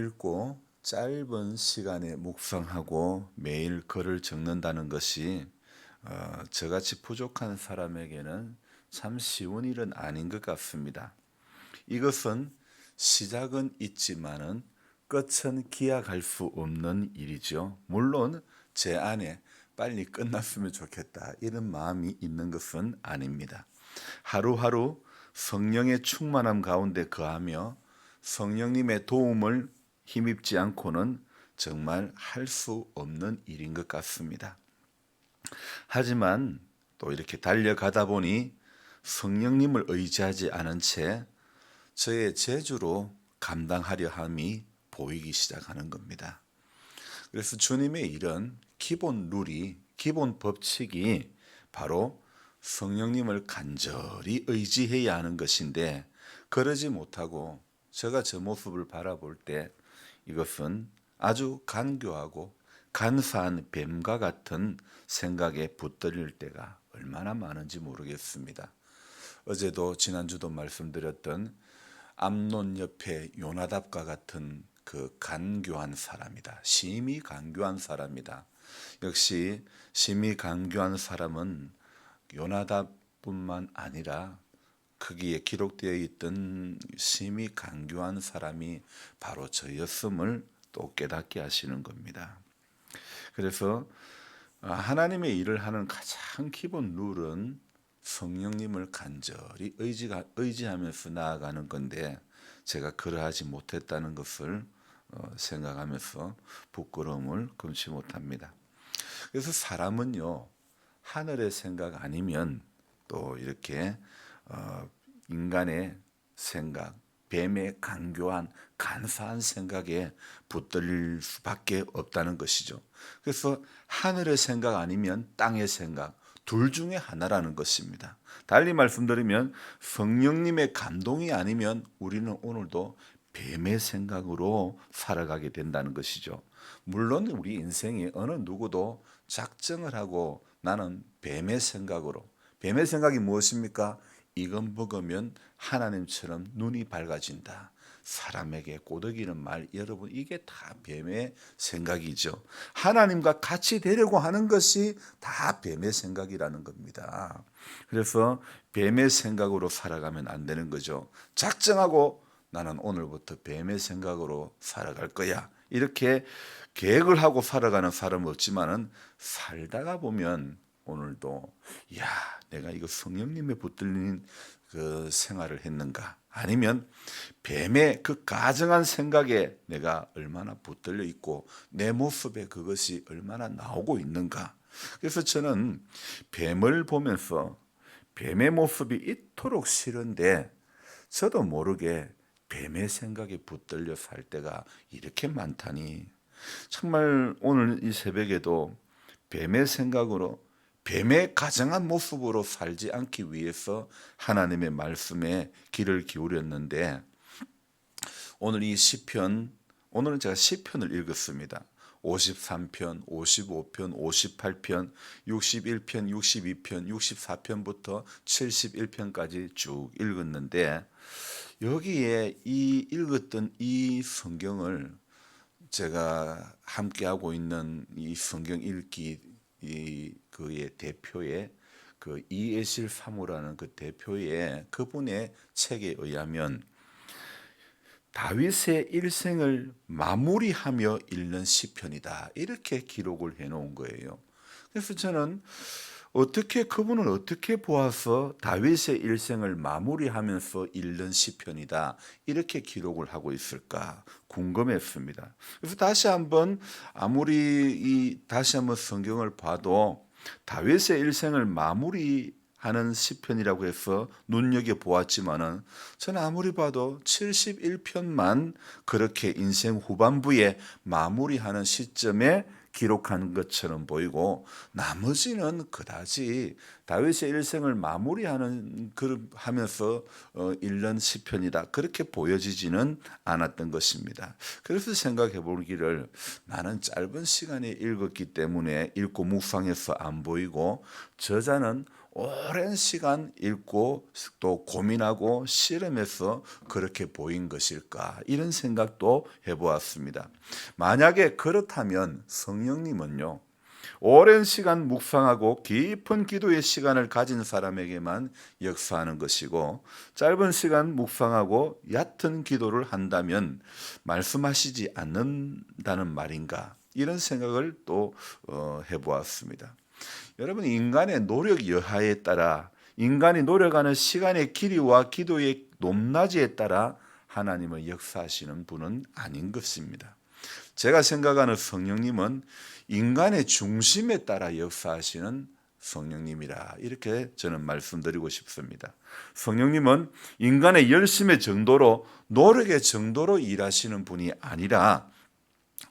읽고 짧은 시간에 묵상하고 매일 글을 적는다는 것이 저같이 부족한 사람에게는 참 쉬운 일은 아닌 것 같습니다. 이것은 시작은 있지만은 끝은 기약할 수 없는 일이죠. 물론 제 안에 빨리 끝났으면 좋겠다 이런 마음이 있는 것은 아닙니다. 하루하루 성령의 충만함 가운데 거하며 성령님의 도움을 힘입지 않고는 정말 할 수 없는 일인 것 같습니다. 하지만 또 이렇게 달려가다 보니 성령님을 의지하지 않은 채 저의 재주로 감당하려 함이 보이기 시작하는 겁니다. 그래서 주님의 일은 기본 룰이, 기본 법칙이 바로 성령님을 간절히 의지해야 하는 것인데, 그러지 못하고 제가 저 모습을 바라볼 때 이것은 아주 간교하고 간사한 뱀과 같은 생각에 붙들릴 때가 얼마나 많은지 모르겠습니다. 어제도 지난주도 말씀드렸던 암논 옆에 요나답과 같은 그 간교한 사람이다. 심히 간교한 사람이다. 역시 심히 간교한 사람은 요나답뿐만 아니라 거기에 기록되어 있던 심히 간교한 사람이 바로 저였음을 또 깨닫게 하시는 겁니다. 그래서 하나님의 일을 하는 가장 기본 룰은 성령님을 간절히 의지하면서 나아가는 건데, 제가 그러하지 못했다는 것을 생각하면서 부끄러움을 금치 못합니다. 그래서 사람은요, 하늘의 생각 아니면 또 이렇게 인간의 생각, 뱀의 간교한 간사한 생각에 붙들릴 수밖에 없다는 것이죠. 그래서 하늘의 생각 아니면 땅의 생각, 둘 중에 하나라는 것입니다. 달리 말씀드리면 성령님의 감동이 아니면 우리는 오늘도 뱀의 생각으로 살아가게 된다는 것이죠. 물론 우리 인생에 어느 누구도 작정을 하고 나는 뱀의 생각으로, 뱀의 생각이 무엇입니까? 이건 먹으면 하나님처럼 눈이 밝아진다. 사람에게 꼬드기는 말, 여러분 이게 다 뱀의 생각이죠. 하나님과 같이 되려고 하는 것이 다 뱀의 생각이라는 겁니다. 그래서 뱀의 생각으로 살아가면 안 되는 거죠. 작정하고 나는 오늘부터 뱀의 생각으로 살아갈 거야, 이렇게 계획을 하고 살아가는 사람은 없지만은 살다가 보면 오늘도 야, 내가 이거 성령님의 붙들린 그 생활을 했는가, 아니면 뱀의 그 가증한 생각에 내가 얼마나 붙들려 있고 내 모습에 그것이 얼마나 나오고 있는가. 그래서 저는 뱀을 보면서 뱀의 모습이 이토록 싫은데 저도 모르게 뱀의 생각에 붙들려 살 때가 이렇게 많다니, 정말 오늘 이 새벽에도 뱀의 생각으로, 뱀의 가정한 모습으로 살지 않기 위해서 하나님의 말씀에 귀를 기울였는데, 오늘 이 시편, 오늘은 제가 시편을 읽었습니다. 53편, 55편, 58편, 61편, 62편, 64편부터 71편까지 쭉 읽었는데, 여기에 이 읽었던 이 성경을 제가 함께하고 있는 이 성경 읽기 그의 대표의 그 이에실 사무라는 그 대표의 그분의 책에 의하면 다윗의 일생을 마무리하며 읽는 시편이다, 이렇게 기록을 해놓은 거예요. 그래서 저는 그분은 어떻게 보아서 다윗의 일생을 마무리하면서 읽는 시편이다, 이렇게 기록을 하고 있을까 궁금했습니다. 그래서 다시 한번 다시 한번 성경을 봐도 다윗의 일생을 마무리하는 시편이라고 해서 눈여겨 보았지만은, 저는 아무리 봐도 71편만 그렇게 인생 후반부에 마무리하는 시점에 기록한 것처럼 보이고, 나머지는 그다지 다윗의 일생을 마무리하는 하면서 읽는 시편이다, 그렇게 보여지지는 않았던 것입니다. 그래서 생각해 보기를, 나는 짧은 시간에 읽었기 때문에 읽고 묵상해서 안 보이고, 저자는 오랜 시간 읽고 또 고민하고 실험해서 그렇게 보인 것일까? 이런 생각도 해보았습니다. 만약에 그렇다면 성령님은요, 오랜 시간 묵상하고 깊은 기도의 시간을 가진 사람에게만 역사하는 것이고, 짧은 시간 묵상하고 얕은 기도를 한다면 말씀하시지 않는다는 말인가? 이런 생각을 또 해보았습니다. 여러분, 인간의 노력 여하에 따라, 인간이 노력하는 시간의 길이와 기도의 높낮이에 따라 하나님은 역사하시는 분은 아닌 것입니다. 제가 생각하는 성령님은 인간의 중심에 따라 역사하시는 성령님이라, 이렇게 저는 말씀드리고 싶습니다. 성령님은 인간의 열심의 정도로, 노력의 정도로 일하시는 분이 아니라,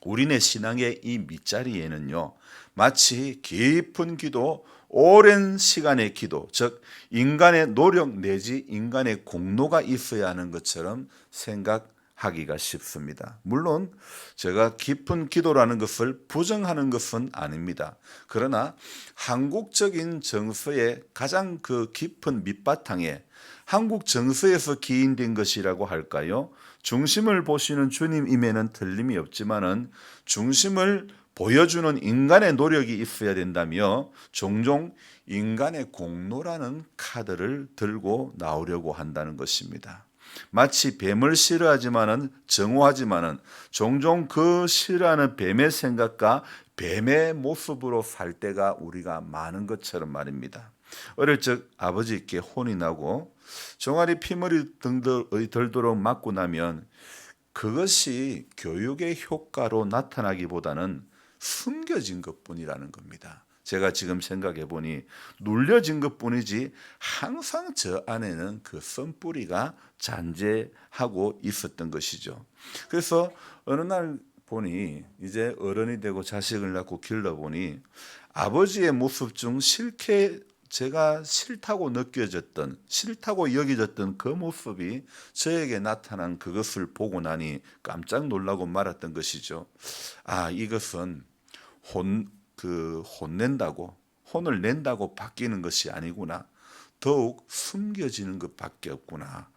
우리네 신앙의 이 밑자리에는요, 마치 깊은 기도, 오랜 시간의 기도, 즉 인간의 노력 내지 인간의 공로가 있어야 하는 것처럼 생각하기가 쉽습니다. 물론 제가 깊은 기도라는 것을 부정하는 것은 아닙니다. 그러나 한국적인 정서의 가장 그 깊은 밑바탕에, 한국 정서에서 기인된 것이라고 할까요? 중심을 보시는 주님임에는 틀림이 없지만은 중심을 보여주는 인간의 노력이 있어야 된다며 종종 인간의 공로라는 카드를 들고 나오려고 한다는 것입니다. 마치 뱀을 싫어하지만은 정오하지만은 종종 그 싫어하는 뱀의 생각과 뱀의 모습으로 살 때가 우리가 많은 것처럼 말입니다. 어릴 적 아버지께 혼이 나고 종아리 피머리 등등의 들도록 맞고 나면 그것이 교육의 효과로 나타나기보다는 숨겨진 것뿐이라는 겁니다. 제가 지금 생각해 보니 눌려진 것뿐이지 항상 저 안에는 그 썬뿌리가 잔재하고 있었던 것이죠. 그래서 어느 날 보니, 이제 어른이 되고 자식을 낳고 길러보니 아버지의 모습 중 제가 싫다고 느껴졌던, 싫다고 여겨졌던 그 모습이 저에게 나타난 그것을 보고 나니 깜짝 놀라고 말았던 것이죠. 아, 이것은 혼낸다고, 혼을 낸다고 바뀌는 것이 아니구나. 더욱 숨겨지는 것밖에 없구나.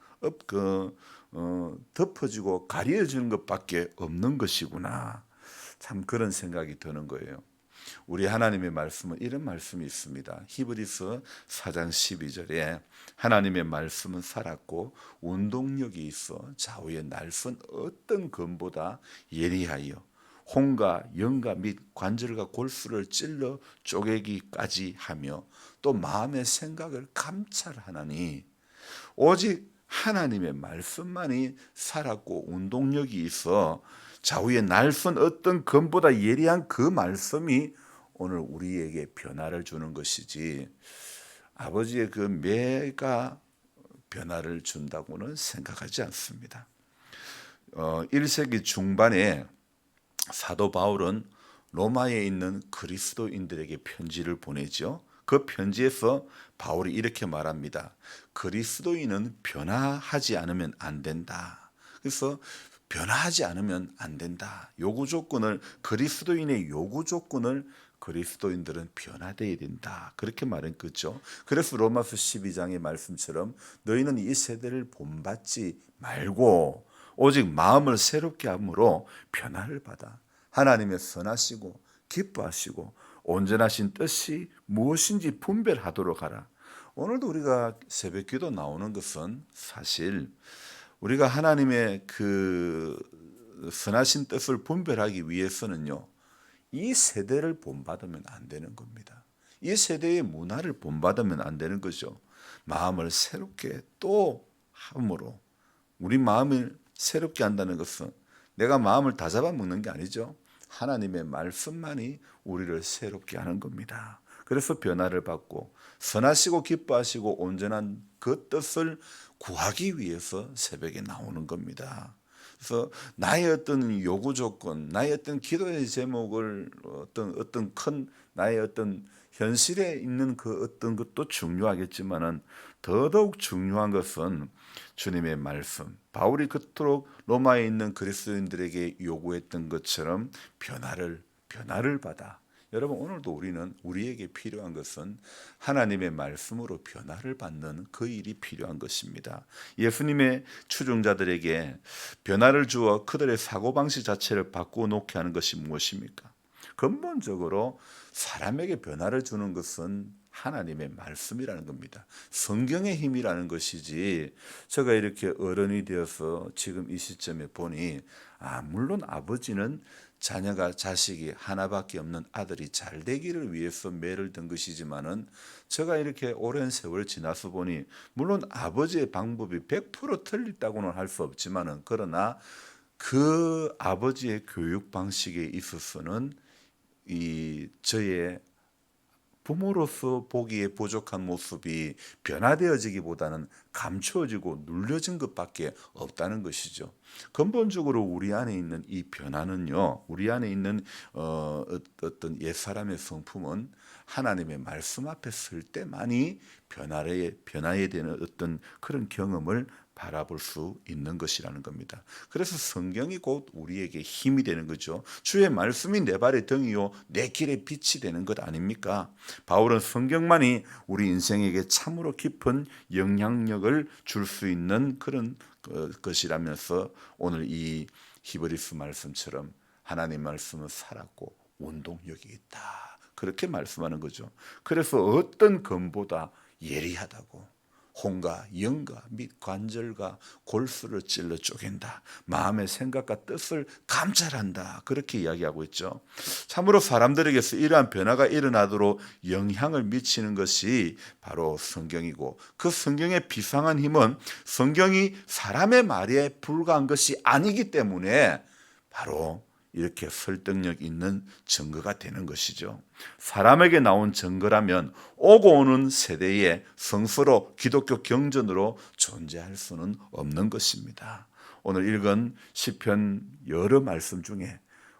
덮어지고 가려지는 것밖에 없는 것이구나. 참 그런 생각이 드는 거예요. 우리 하나님의 말씀은 이런 말씀이 있습니다. 히브리서 4장 12절에 하나님의 말씀은 살았고 운동력이 있어 좌우의 날선 어떤 검보다 예리하여 혼과 영과 및 관절과 골수를 찔러 쪼개기까지 하며 또 마음의 생각을 감찰하나니, 오직 하나님의 말씀만이 살았고 운동력이 있어 좌우의 날선 어떤 검보다 예리한 그 말씀이 오늘 우리에게 변화를 주는 것이지, 아버지의 그 매가 변화를 준다고는 생각하지 않습니다. 1세기 중반에 사도 바울은 로마에 있는 그리스도인들에게 편지를 보내죠. 그 편지에서 바울이 이렇게 말합니다. 그리스도인은 변화하지 않으면 안 된다. 그래서 변화하지 않으면 안 된다. 그리스도인의 요구 조건을 그리스도인들은 변화되어야 된다. 그렇게 말한 거죠. 그래서 로마서 12장의 말씀처럼 너희는 이 세대를 본받지 말고 오직 마음을 새롭게 함으로 변화를 받아 하나님의 선하시고 기뻐하시고 온전하신 뜻이 무엇인지 분별하도록 하라. 오늘도 우리가 새벽기도 나오는 것은 사실 우리가 하나님의 그 선하신 뜻을 분별하기 위해서는요, 이 세대를 본받으면 안 되는 겁니다. 이 세대의 문화를 본받으면 안 되는 거죠. 마음을 새롭게 또 함으로, 우리 마음을 새롭게 한다는 것은 내가 마음을 다 잡아먹는 게 아니죠. 하나님의 말씀만이 우리를 새롭게 하는 겁니다. 그래서 변화를 받고 선하시고 기뻐하시고 온전한 그 뜻을 구하기 위해서 새벽에 나오는 겁니다. 그래서 나의 어떤 요구 조건, 나의 어떤 기도의 제목을 어떤 큰 나의 어떤 현실에 있는 그 어떤 것도 중요하겠지만은 더더욱 중요한 것은 주님의 말씀. 바울이 그토록 로마에 있는 그리스도인들에게 요구했던 것처럼 변화를 받아 여러분 오늘도 우리에게 필요한 것은 하나님의 말씀으로 변화를 받는 그 일이 필요한 것입니다. 예수님의 추종자들에게 변화를 주어 그들의 사고방식 자체를 바꾸어 놓게 하는 것이 무엇입니까? 근본적으로 사람에게 변화를 주는 것은 하나님의 말씀이라는 겁니다. 성경의 힘이라는 것이지, 제가 이렇게 어른이 되어서 지금 이 시점에 보니 물론 아버지는 자식이 하나밖에 없는 아들이 잘 되기를 위해서 매를 든 것이지만은, 제가 이렇게 오랜 세월 지나서 보니 물론 아버지의 방법이 100% 틀렸다고는 할 수 없지만은, 그러나 그 아버지의 교육 방식에 있어서는 저의 부모로서 보기에 부족한 모습이 변화되어지기보다는 감추어지고 눌려진 것밖에 없다는 것이죠. 근본적으로 우리 안에 있는 이 변화는요, 우리 안에 있는 어떤 옛사람의 성품은 하나님의 말씀 앞에 설 때만이 변화에 되는 어떤 그런 경험을 바라볼 수 있는 것이라는 겁니다. 그래서 성경이 곧 우리에게 힘이 되는 거죠. 주의 말씀이 내 발의 등이요 내 길의 빛이 되는 것 아닙니까? 바울은 성경만이 우리 인생에게 참으로 깊은 영향력을 줄 수 있는 그런 것이라면서, 오늘 이 히브리서 말씀처럼 하나님 말씀은 살았고 운동력이 있다, 그렇게 말씀하는 거죠. 그래서 어떤 검보다 예리하다고, 혼과 영과 및 관절과 골수를 찔러 쪼갠다, 마음의 생각과 뜻을 감찰한다, 그렇게 이야기하고 있죠. 참으로 사람들에게서 이러한 변화가 일어나도록 영향을 미치는 것이 바로 성경이고, 그 성경의 비상한 힘은 성경이 사람의 말에 불과한 것이 아니기 때문에 바로 이렇게 설득력 있는 증거가 되는 것이죠. 사람에게 나온 증거라면 오고 오는 세대의 성서로, 기독교 경전으로 존재할 수는 없는 것입니다. 오늘 읽은 시편 여러 말씀 중에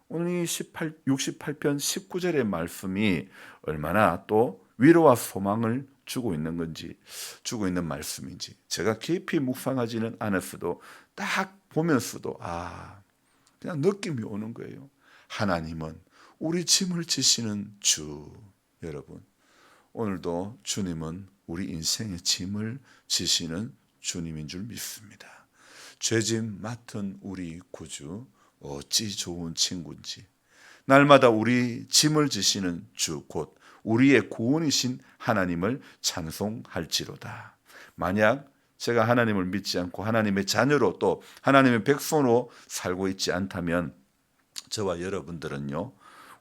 오늘 이 68편 19절의 말씀이 얼마나 또 위로와 소망을 주고 있는 말씀인지 제가 깊이 묵상하지는 않았어도 딱 보면서도 그냥 느낌이 오는 거예요. 하나님은 우리 짐을 지시는 주. 여러분, 오늘도 주님은 우리 인생의 짐을 지시는 주님인 줄 믿습니다. 죄짐 맡은 우리 구주, 어찌 좋은 친구인지. 날마다 우리 짐을 지시는 주, 곧 우리의 구원이신 하나님을 찬송할지로다. 만약 제가 하나님을 믿지 않고 하나님의 자녀로, 또 하나님의 백성으로 살고 있지 않다면 저와 여러분들은요,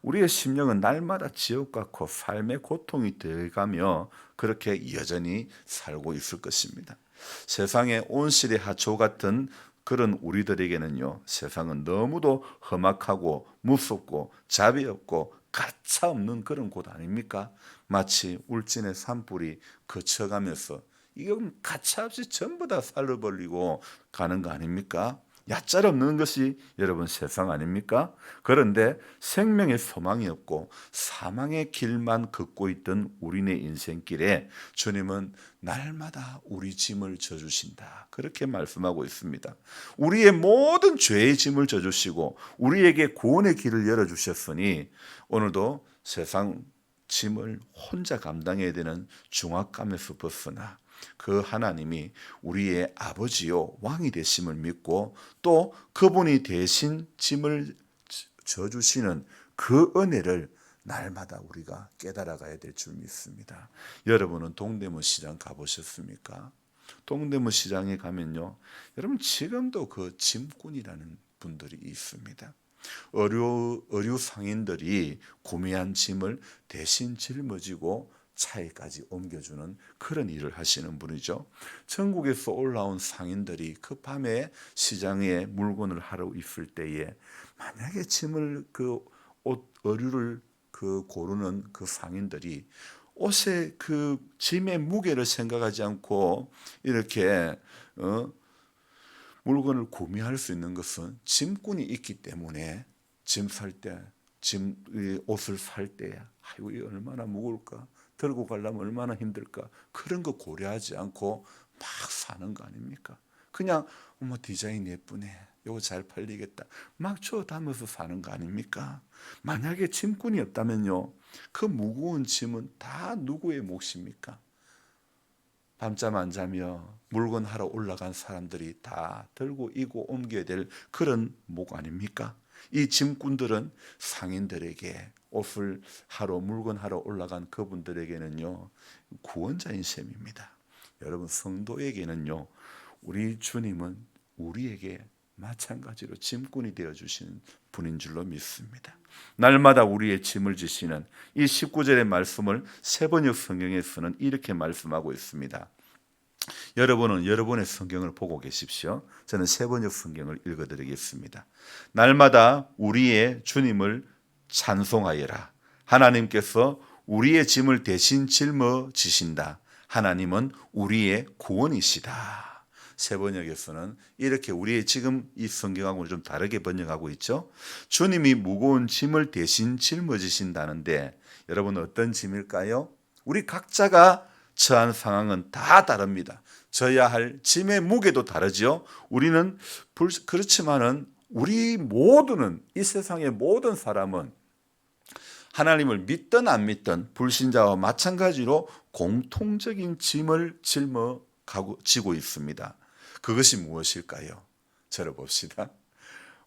우리의 심령은 날마다 지옥 같고 삶의 고통이 되어가며 그렇게 여전히 살고 있을 것입니다. 세상의 온실의 하초 같은 그런 우리들에게는요, 세상은 너무도 험악하고 무섭고 자비 없고 가차 없는 그런 곳 아닙니까? 마치 울진의 산불이 거쳐가면서 이건 가차없이 전부 다 살려버리고 가는 거 아닙니까? 얕짤없는 것이 여러분 세상 아닙니까? 그런데 생명의 소망이 없고 사망의 길만 걷고 있던 우리네 인생길에 주님은 날마다 우리 짐을 져주신다, 그렇게 말씀하고 있습니다. 우리의 모든 죄의 짐을 져주시고 우리에게 구원의 길을 열어주셨으니 오늘도 세상 짐을 혼자 감당해야 되는 중압감에서 벗어나 그 하나님이 우리의 아버지요 왕이 되심을 믿고, 또 그분이 대신 짐을 져주시는 그 은혜를 날마다 우리가 깨달아가야 될 줄 믿습니다. 여러분은 동대문 시장 가보셨습니까? 동대문 시장에 가면요, 여러분 지금도 그 짐꾼이라는 분들이 있습니다. 의류 상인들이 구매한 짐을 대신 짊어지고 차에까지 옮겨주는 그런 일을 하시는 분이죠. 전국에서 올라온 상인들이 그 밤에 시장에 물건을 하러 있을 때에 만약에 짐을 의류를 고르는 그 상인들이 옷의 그 짐의 무게를 생각하지 않고 이렇게 물건을 구매할 수 있는 것은 짐꾼이 있기 때문에, 옷을 살 때 이게 얼마나 무거울까, 들고 가려면 얼마나 힘들까, 그런 거 고려하지 않고 막 사는 거 아닙니까? 그냥 디자인 예쁘네, 이거 잘 팔리겠다 막 줘담아서 사는 거 아닙니까? 만약에 짐꾼이 없다면요, 그 무거운 짐은 다 누구의 몫입니까? 밤잠 안 자며 물건 하러 올라간 사람들이 다 들고 이고 옮겨야 될 그런 목 아닙니까? 이 짐꾼들은 상인들에게, 옷을 하러 물건 하러 올라간 그분들에게는요 구원자인 셈입니다. 여러분, 성도에게는요 우리 주님은 우리에게 마찬가지로 짐꾼이 되어 주시는 분인 줄로 믿습니다. 날마다 우리의 짐을 지시는 이 19절의 말씀을 세번역 성경에서는 이렇게 말씀하고 있습니다. 여러분은 여러분의 성경을 보고 계십시오. 저는 세번역 성경을 읽어드리겠습니다. 날마다 우리의 주님을 찬송하여라. 하나님께서 우리의 짐을 대신 짊어지신다. 하나님은 우리의 구원이시다. 세번역에서는 이렇게, 우리의 지금 이 성경하고는 좀 다르게 번역하고 있죠. 주님이 무거운 짐을 대신 짊어지신다는데, 여러분 어떤 짐일까요? 우리 각자가 처한 상황은 다 다릅니다. 져야 할 짐의 무게도 다르죠. 우리는 그렇지만은 우리 모두는, 이 세상의 모든 사람은 하나님을 믿든 안 믿든 불신자와 마찬가지로 공통적인 짐을 지고 있습니다. 그것이 무엇일까요? 들어봅시다.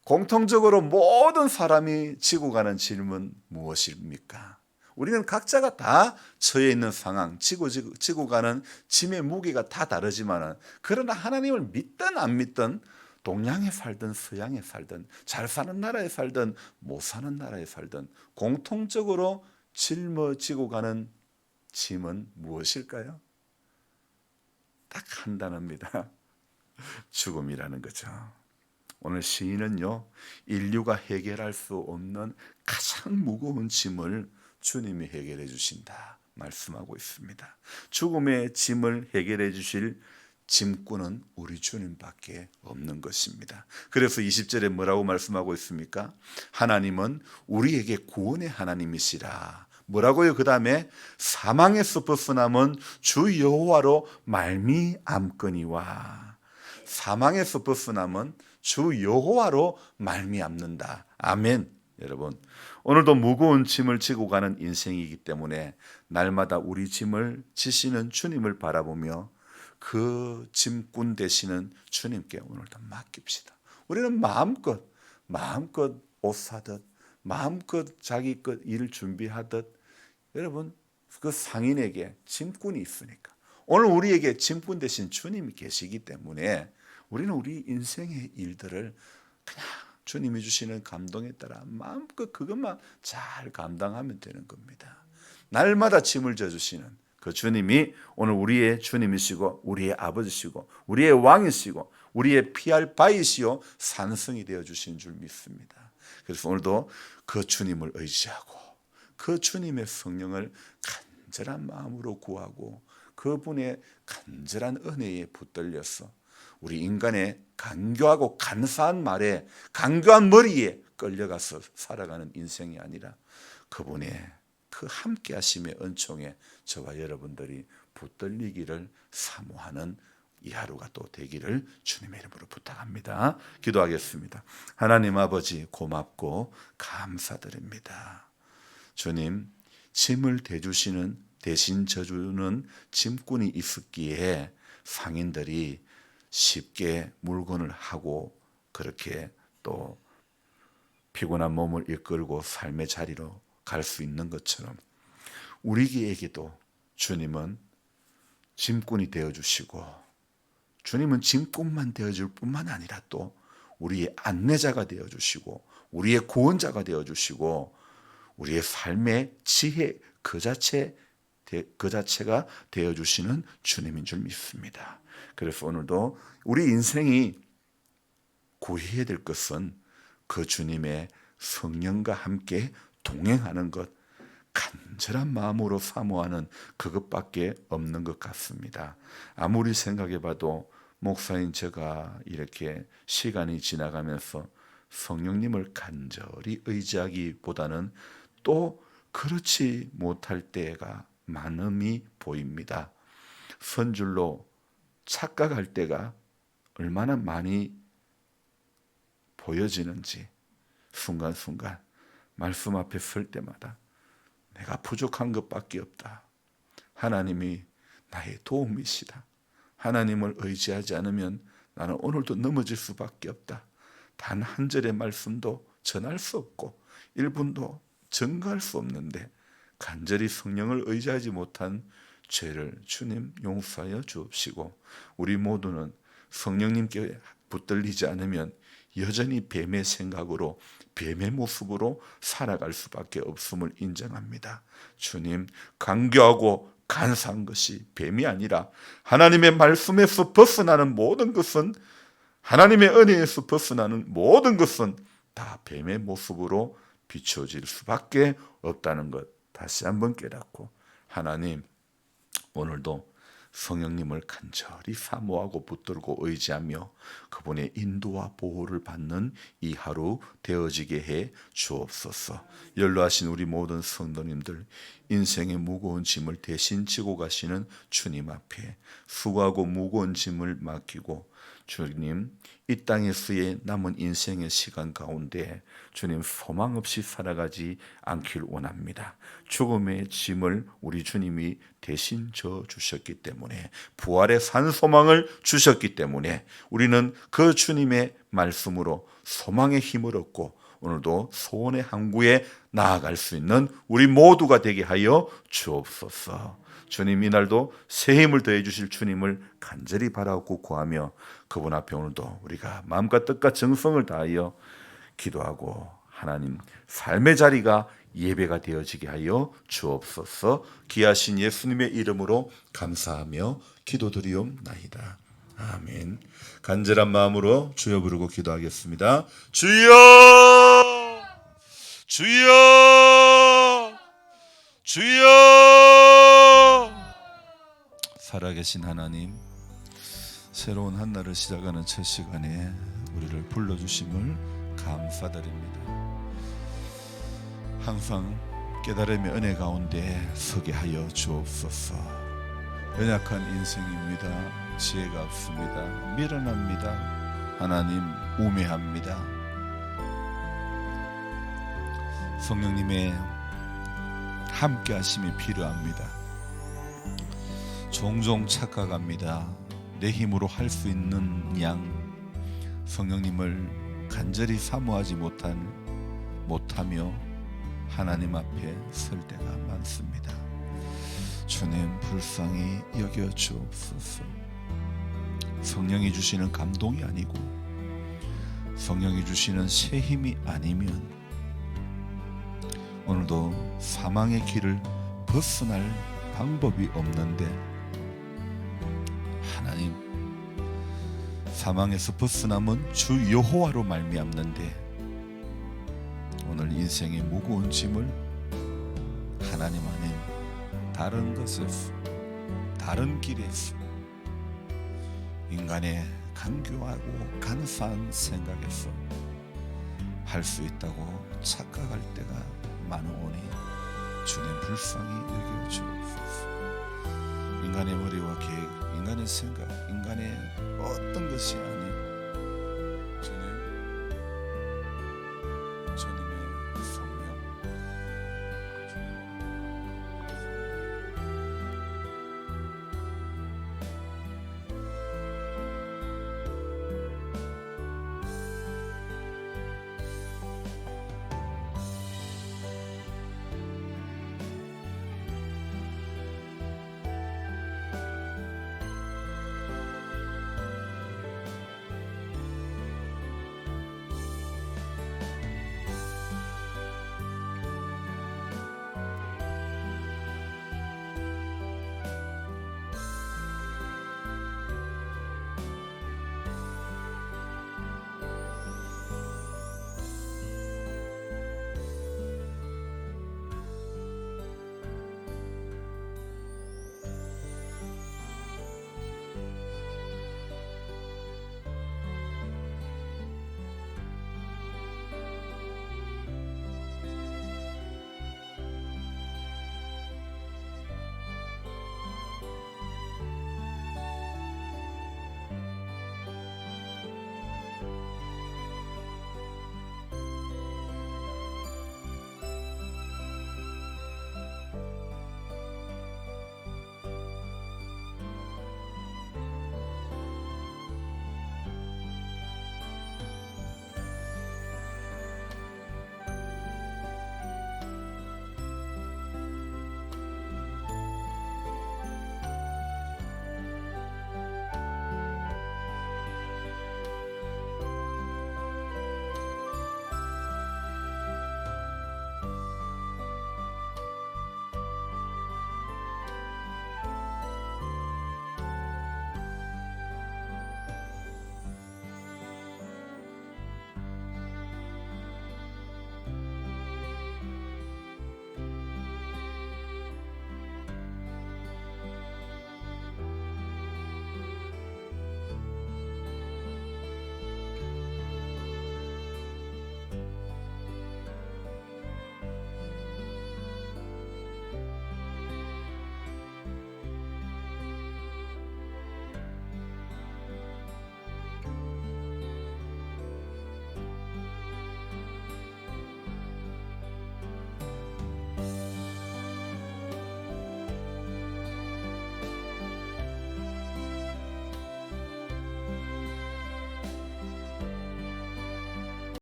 공통적으로 모든 사람이 지고 가는 짐은 무엇입니까? 우리는 각자가 다 처해 있는 상황, 지고 가는 짐의 무게가 다 다르지만, 그러나 하나님을 믿든 안 믿든, 동양에 살든 서양에 살든, 잘 사는 나라에 살든 못 사는 나라에 살든 공통적으로 짊어지고 가는 짐은 무엇일까요? 딱 한 단어입니다. 죽음이라는 거죠. 오늘 시인은요, 인류가 해결할 수 없는 가장 무거운 짐을 주님이 해결해 주신다 말씀하고 있습니다. 죽음의 짐을 해결해 주실 짐꾼은 우리 주님밖에 없는 것입니다. 그래서 20절에 뭐라고 말씀하고 있습니까? 하나님은 우리에게 구원의 하나님이시라. 뭐라고요? 그 다음에 사망에서 벗어남은 주 여호와로 말미암거니와. 사망에서 벗어남은 주 여호와로 말미암는다. 아멘. 여러분, 오늘도 무거운 짐을 지고 가는 인생이기 때문에 날마다 우리 짐을 지시는 주님을 바라보며 그 짐꾼 되시는 주님께 오늘도 맡깁시다. 우리는 마음껏 옷 사듯, 마음껏 자기 것 일 준비하듯, 여러분, 그 상인에게 짐꾼이 있으니까, 오늘 우리에게 짐꾼 되신 주님이 계시기 때문에 우리는 우리 인생의 일들을 그냥 주님이 주시는 감동에 따라 마음껏 그것만 잘 감당하면 되는 겁니다. 날마다 짐을 져주시는 그 주님이 오늘 우리의 주님이시고, 우리의 아버지시고, 우리의 왕이시고, 우리의 피할 바이시요 산성이 되어주신 줄 믿습니다. 그래서 오늘도 그 주님을 의지하고 그 주님의 성령을 간절한 마음으로 구하고 그분의 간절한 은혜에 붙들려서 우리 인간의 간교하고 간사한 말에, 간교한 머리에 끌려가서 살아가는 인생이 아니라 그분의 그 함께 하심의 은총에 저와 여러분들이 붙들리기를 사모하는 이 하루가 또 되기를 주님의 이름으로 부탁합니다. 기도하겠습니다. 하나님 아버지, 고맙고 감사드립니다. 주님, 짐을 대신 져주는 짐꾼이 있었기에 상인들이 쉽게 물건을 하고 그렇게 또 피곤한 몸을 이끌고 삶의 자리로 갈 수 있는 것처럼, 우리에게도 주님은 짐꾼이 되어주시고, 주님은 짐꾼만 되어줄 뿐만 아니라 또 우리의 안내자가 되어주시고, 우리의 구원자가 되어주시고, 우리의 삶의 지혜 그 자체가 되어주시는 주님인 줄 믿습니다. 그래서 오늘도 우리 인생이 구해야 될 것은 그 주님의 성령과 함께 동행하는 것, 간절한 마음으로 사모하는 그것밖에 없는 것 같습니다. 아무리 생각해봐도 목사인 제가 이렇게 시간이 지나가면서 성령님을 간절히 의지하기보다는 또 그렇지 못할 때가 많음이 보입니다. 선줄로 착각할 때가 얼마나 많이 보여지는지 순간순간 말씀 앞에 설 때마다 내가 부족한 것밖에 없다. 하나님이 나의 도움이시다. 하나님을 의지하지 않으면 나는 오늘도 넘어질 수밖에 없다. 단 한 절의 말씀도 전할 수 없고 1분도 증거할 수 없는데 간절히 성령을 의지하지 못한 죄를 주님 용서하여 주옵시고, 우리 모두는 성령님께 붙들리지 않으면 여전히 뱀의 생각으로 뱀의 모습으로 살아갈 수밖에 없음을 인정합니다. 주님, 간교하고 간사한 것이 뱀이 아니라 하나님의 말씀에서 벗어나는 모든 것은, 하나님의 은혜에서 벗어나는 모든 것은 다 뱀의 모습으로 비춰질 수밖에 없다는 것 다시 한번 깨닫고, 하나님 오늘도 성령님을 간절히 사모하고 붙들고 의지하며 그분의 인도와 보호를 받는 이 하루 되어지게 해 주옵소서. 연로하신 우리 모든 성도님들, 인생의 무거운 짐을 대신 지고 가시는 주님 앞에 수고하고 무거운 짐을 맡기고, 주님, 이 땅에서의 남은 인생의 시간 가운데 주님 소망 없이 살아가지 않길 원합니다. 죽음의 짐을 우리 주님이 대신 져 주셨기 때문에, 부활의 산 소망을 주셨기 때문에 우리는 그 주님의 말씀으로 소망의 힘을 얻고 오늘도 소원의 항구에 나아갈 수 있는 우리 모두가 되게 하여 주옵소서. 주님, 이날도 새 힘을 더해 주실 주님을 간절히 바라고 구하며 그분 앞에 오늘도 우리가 마음과 뜻과 정성을 다하여 기도하고 하나님 삶의 자리가 예배가 되어지게 하여 주옵소서. 귀하신 예수님의 이름으로 감사하며 기도드리옵나이다. 아멘. 간절한 마음으로 주여 부르고 기도하겠습니다. 주여, 주여, 주여. 살아계신 하나님, 새로운 한 날을 시작하는 첫 시간에 우리를 불러주심을 감사드립니다. 항상 깨달음의 은혜 가운데 서게 하여 주옵소서. 연약한 인생입니다. 지혜가 없습니다. 미련합니다. 하나님, 우매합니다. 성령님의 함께 하심이 필요합니다. 종종 착각합니다. 내 힘으로 할 수 있는 양 성령님을 간절히 사모하지 못하며 하나님 앞에 설 때가 많습니다. 주님, 불쌍히 여겨 주옵소서. 성령이 주시는 감동이 아니고 성령이 주시는 새 힘이 아니면 오늘도 사망의 길을 벗어날 방법이 없는데, 하나님, 사망에서 벗어남은 주 여호와로 말미암는데 오늘 인생의 무거운 짐을 하나님 아닌 다른 것에서, 다른 길에서, 인간의 간교하고 간사한 생각에서 할 수 있다고 착각할 때가 많으오니 주님, 불쌍히 여겨 주옵소서. 인간의 머리와 계획, 인간의 생각, 인간의 어떤 것이 아닌